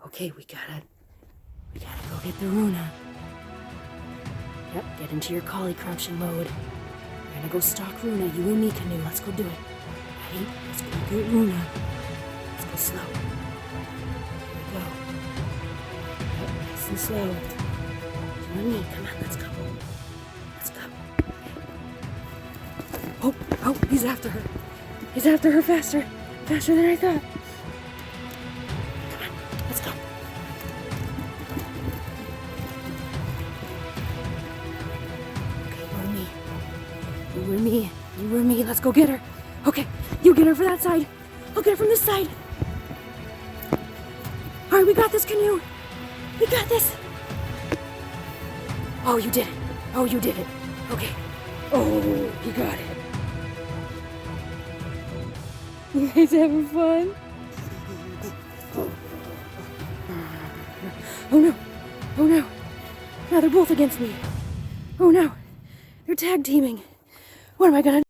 Okay, we gotta go get the Runa. Yep, get into your Collie crouching mode. We're gonna go stalk Runa, you and me, Canoe. Let's go do it. Ready? Let's go get Runa. Let's go slow. Here we go. Yep, nice and slow. You and me, come on, let's go. Let's go. Oh, he's after her. He's after her faster than I thought. Come on, let's go. You or me, let's go get her. Okay, you get her from that side. I'll get her from this side. All right, we got this, Canoe. We got this. Oh, you did it. Okay. Oh, you got it. You guys having fun? Oh no. Now they're both against me. Oh no. They're tag teaming. What am I gonna do?